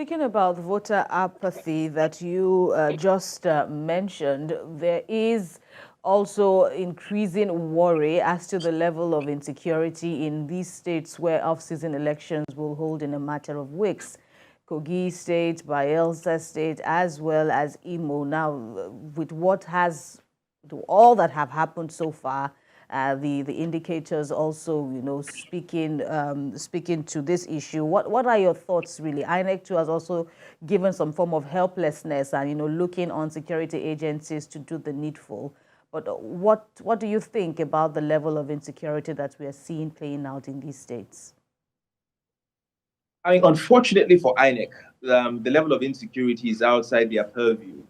Speaking about voter apathy that you just mentioned, there is also increasing worry as to the level of insecurity in these states where off-season elections will hold in a matter of weeks. Kogi State, Bayelsa State, as well as Imo. Now, with what has, all that have happened so far, the indicators also, speaking to this issue. What are your thoughts really? INEC too has also given some form of helplessness and looking on security agencies to do the needful. But what do you think about the level of insecurity that we are seeing playing out in these states? I mean, unfortunately for INEC, the level of insecurity is outside their purview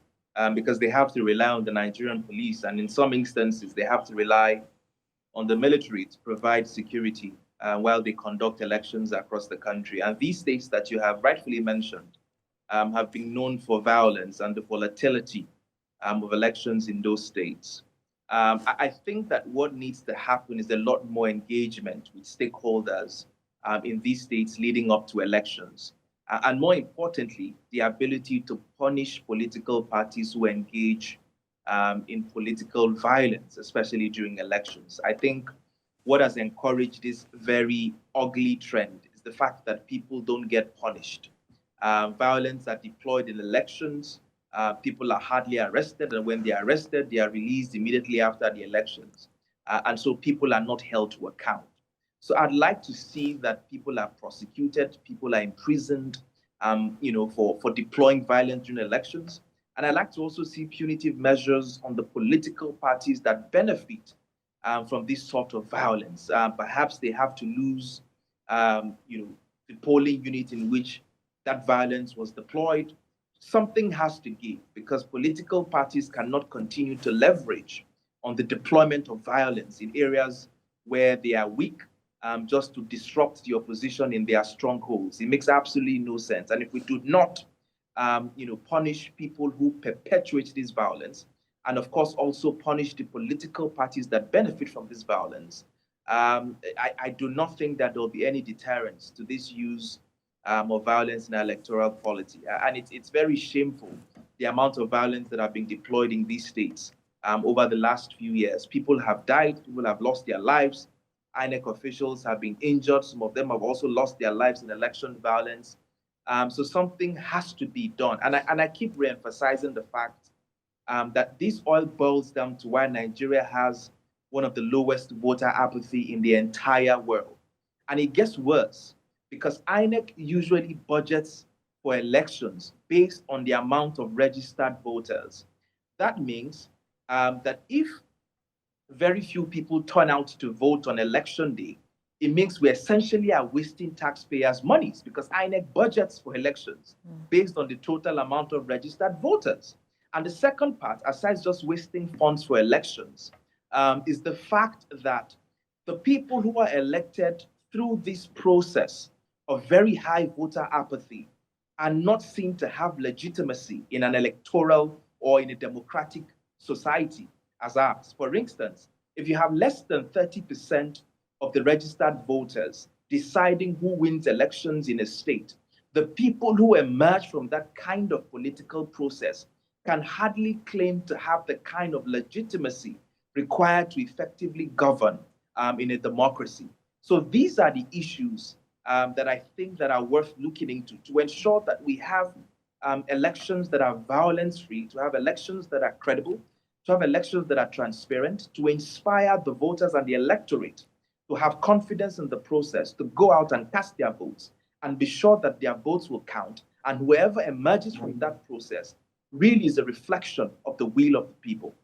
because they have to rely on the Nigerian police, and in some instances, they have to rely on the military to provide security while they conduct elections across the country. And these states that you have rightfully mentioned have been known for violence and the volatility of elections in those states. I think that what needs to happen is a lot more engagement with stakeholders in these states leading up to elections. And more importantly, the ability to punish political parties who engage in political violence, especially during elections. I think what has encouraged this very ugly trend is the fact that people don't get punished. Violence are deployed in elections. People are hardly arrested, and when they are arrested, they are released immediately after the elections. And so people are not held to account. So I'd like to see that people are prosecuted, people are imprisoned, for deploying violence during elections. And I'd like to also see punitive measures on the political parties that benefit from this sort of violence. Perhaps they have to lose, the polling unit in which that violence was deployed. Something has to give because political parties cannot continue to leverage on the deployment of violence in areas where they are weak, just to disrupt the opposition in their strongholds. It makes absolutely no sense. And if we do not, punish people who perpetuate this violence, and of course also punish the political parties that benefit from this violence, I do not think that there will be any deterrence to this use of violence in electoral polity. And it's very shameful, the amount of violence that have been deployed in these states over the last few years. People have died, people have lost their lives, INEC officials have been injured. Some of them have also lost their lives in election violence. So something has to be done. And I keep re-emphasizing the fact that this all boils down to why Nigeria has one of the lowest voter apathy in the entire world. And it gets worse because INEC usually budgets for elections based on the amount of registered voters. That means that if very few people turn out to vote on election day, it means we essentially are wasting taxpayers' monies because INEC budgets for elections based on the total amount of registered voters. And the second part, aside just wasting funds for elections, is the fact that the people who are elected through this process of very high voter apathy are not seen to have legitimacy in an electoral or in a democratic society as ours. For instance, if you have less than 30% of the registered voters deciding who wins elections in a state, the people who emerge from that kind of political process can hardly claim to have the kind of legitimacy required to effectively govern in a democracy. So these are the issues that I think that are worth looking into to ensure that we have elections that are violence-free, to have elections that are credible, to have elections that are transparent, to inspire the voters and the electorate to have confidence in the process, to go out and cast their votes and be sure that their votes will count. And whoever emerges from that process really is a reflection of the will of the people.